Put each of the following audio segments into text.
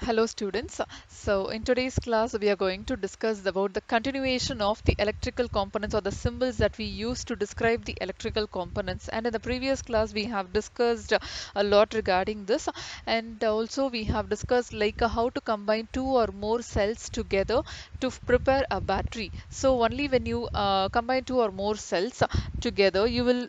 Hello students. So in today's class we are going to discuss about the continuation of the electrical components or the symbols that we use to describe the electrical components. And in the previous class we have discussed a lot regarding this, and also we have discussed how to combine two or more cells together to prepare a battery. So only when you combine two or more cells together you will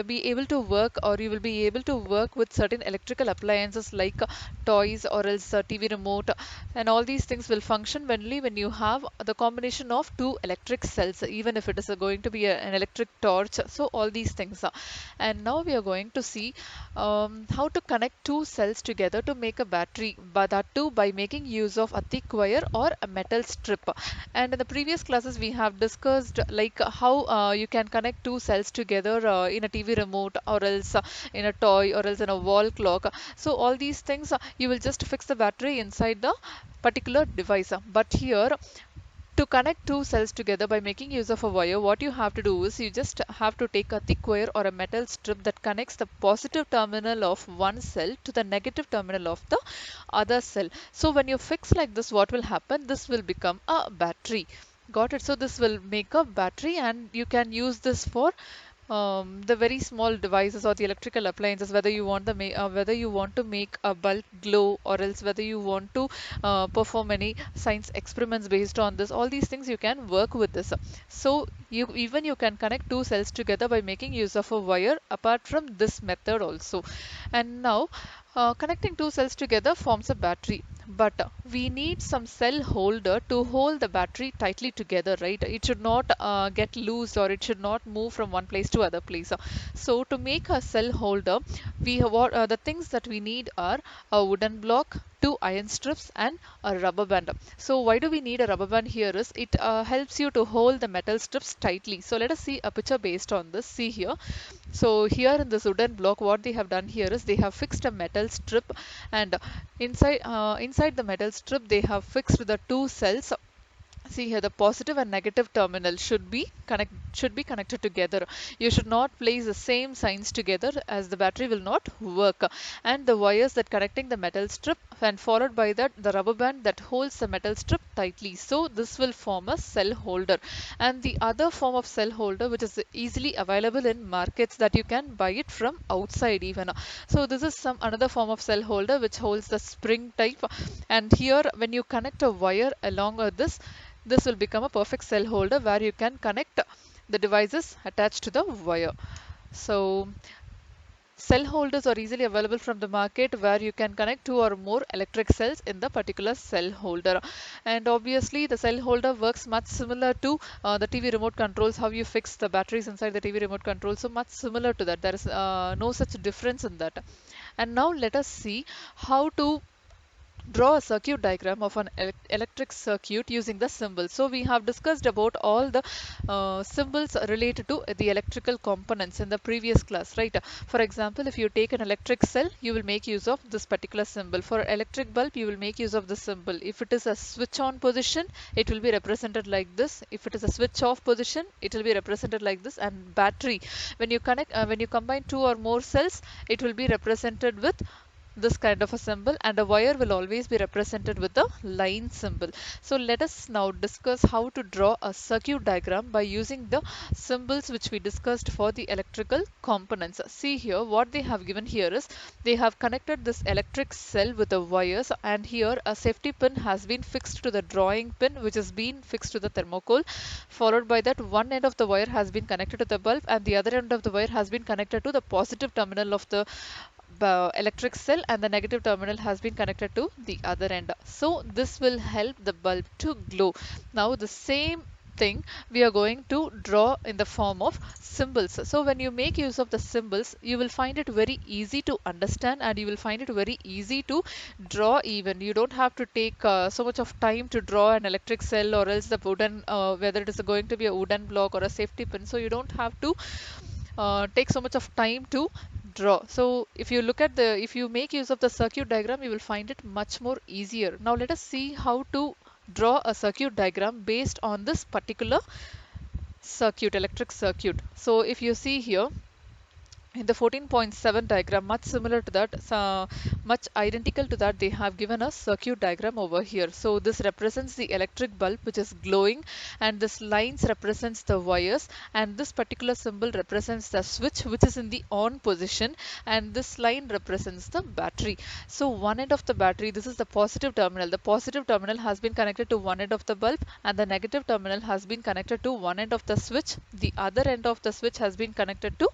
be able to work, or you will be able to work with certain electrical appliances like toys or else a TV remote, and all these things will function only when you have the combination of two electric cells, even if it is going to be an electric torch. So all these things. And now we are going to see how to connect two cells together to make a battery, but that too by making use of a thick wire or a metal strip. And in the previous classes we have discussed how you can connect two cells together in a TV remote, or else in a toy, or else in a wall clock. So all these things you will just fix the battery inside the particular device. But here, to connect two cells together by making use of a wire, what you have to do is you just have to take a thick wire or a metal strip that connects the positive terminal of one cell to the negative terminal of the other cell. So when you fix like this, what will happen? This will become a battery. Got it? So this will make a battery, and you can use this for the very small devices or the electrical appliances, whether you want whether you want to make a bulb glow, or else whether you want to perform any science experiments based on this. All these things you can work with this. So you can connect two cells together by making use of a wire apart from this method also. And now connecting two cells together forms a battery, but we need some cell holder to hold the battery tightly together, right? It should not get loose, or it should not move from one place to other place. So to make a cell holder, the things that we need are a wooden block, two iron strips, and a rubber band. So why do we need a rubber band here is it helps you to hold the metal strips tightly. So let us see a picture based on this. See here. So here in this wooden block, what they have done here is they have fixed a metal strip, and inside the metal strip they have fixed the two cells. See here, the positive and negative terminal should be connected together. You should not place the same signs together, as the battery will not work. And the wires that connecting the metal strip, and followed by that the rubber band that holds the metal strip tightly. So this will form a cell holder. And the other form of cell holder, which is easily available in markets, that you can buy it from outside even. So this is some another form of cell holder which holds the spring type. And here when you connect a wire along with this will become a perfect cell holder where you can connect the devices attached to the wire. So cell holders are easily available from the market, where you can connect two or more electric cells in the particular cell holder. And obviously the cell holder works much similar to the TV remote controls, how you fix the batteries inside the TV remote control. So much similar to that. There is no such difference in that. And now let us see how to draw a circuit diagram of an electric circuit using the symbols. So we have discussed about all the symbols related to the electrical components in the previous class, right? For example, if you take an electric cell, you will make use of this particular symbol. For electric bulb, you will make use of the symbol. If it is a switch on position, it will be represented like this. If it is a switch off position, it will be represented like this. And battery, when you combine two or more cells, it will be represented with this kind of a symbol, and a wire will always be represented with the line symbol. So let us now discuss how to draw a circuit diagram by using the symbols which we discussed for the electrical components. See here, what they have given here is they have connected this electric cell with the wires, and here a safety pin has been fixed to the drawing pin, which has been fixed to the thermocol. Followed by that, one end of the wire has been connected to the bulb, and the other end of the wire has been connected to the positive terminal of the electric cell, and the negative terminal has been connected to the other end. So this will help the bulb to glow. Now the same thing we are going to draw in the form of symbols. So when you make use of the symbols, you will find it very easy to understand, and you will find it very easy to draw even. You don't have to take so much of time to draw an electric cell, or else the wooden, whether it is going to be a wooden block or a safety pin. So you don't have to take so much of time to draw. So if you make use of the circuit diagram, you will find it much more easier. Now let us see how to draw a circuit diagram based on this particular electric circuit. So if you see here, in the 14.7 diagram, much similar to that, much identical to that, they have given a circuit diagram over here. So this represents the electric bulb which is glowing, and this lines represents the wires, and this particular symbol represents the switch which is in the on position, and this line represents the battery. So one end of the battery, this is the positive terminal. The positive terminal has been connected to one end of the bulb, and the negative terminal has been connected to one end of the switch. The other end of the switch has been connected to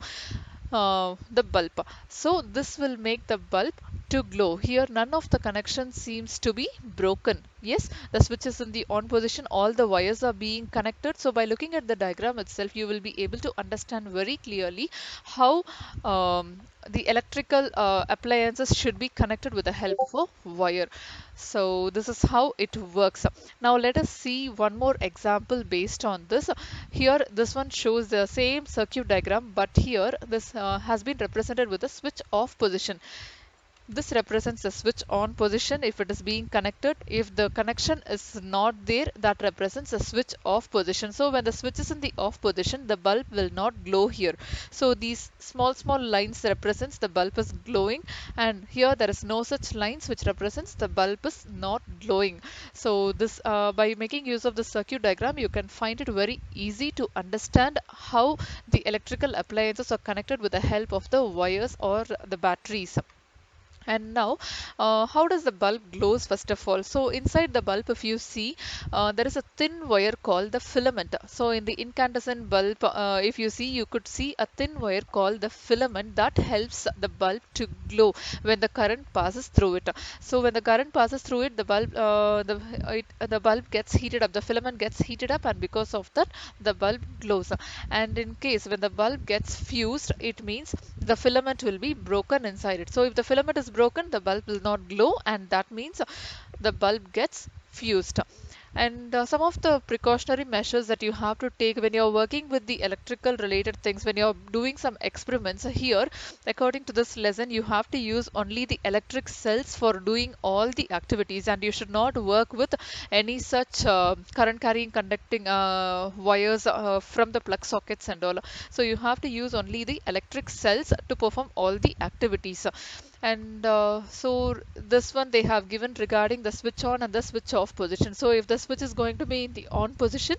the bulb. So this will make the bulb to glow. Here none of the connection seems to be broken. Yes, the switch is in the on position, all the wires are being connected. So by looking at the diagram itself, you will be able to understand very clearly how the electrical appliances should be connected with the help of a wire. So this is how it works. Now let us see one more example based on this. Here this one shows the same circuit diagram, but here this has been represented with a switch off position. This represents the switch on position if it is being connected. If the connection is not there, that represents a switch off position. So when the switch is in the off position, the bulb will not glow here. So these small lines represents the bulb is glowing, and here there is no such lines which represents the bulb is not glowing. So this by making use of the circuit diagram, you can find it very easy to understand how the electrical appliances are connected with the help of the wires or the batteries. And now, how does the bulb glows first of all? So inside the bulb, if you see, there is a thin wire called the filament. So in the incandescent bulb, if you see, you could see a thin wire called the filament that helps the bulb to glow when the current passes through it. So when the current passes through it, the bulb gets heated up. The filament gets heated up, and because of that, the bulb glows. And in case when the bulb gets fused, it means the filament will be broken inside it. So if the filament is broken, the bulb will not glow, and that means the bulb gets fused. And some of the precautionary measures that you have to take when you're working with the electrical related things, when you're doing some experiments here, according to this lesson, you have to use only the electric cells for doing all the activities, and you should not work with any such current carrying conducting wires from the plug sockets and all. So you have to use only the electric cells to perform all the activities. And so this one they have given regarding the switch on and the switch off position. So if the switch is going to be in the on position,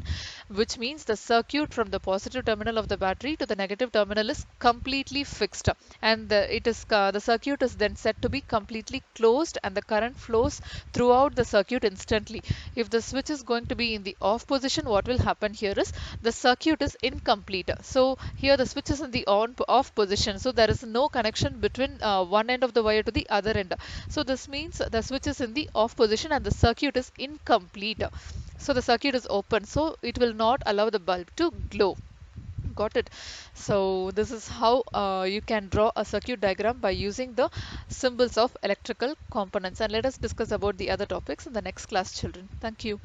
which means the circuit from the positive terminal of the battery to the negative terminal is completely fixed, and the circuit is then set to be completely closed, and the current flows throughout the circuit instantly. If the switch is going to be in the off position, what will happen here is the circuit is incomplete. So here the switch is in the on off position, so there is no connection between one end of the wire to the other end. So this means the switch is in the off position and the circuit is incomplete. So the circuit is open, so it will not allow the bulb to glow. Got it? So this is how you can draw a circuit diagram by using the symbols of electrical components. And let us discuss about the other topics in the next class, children. Thank you.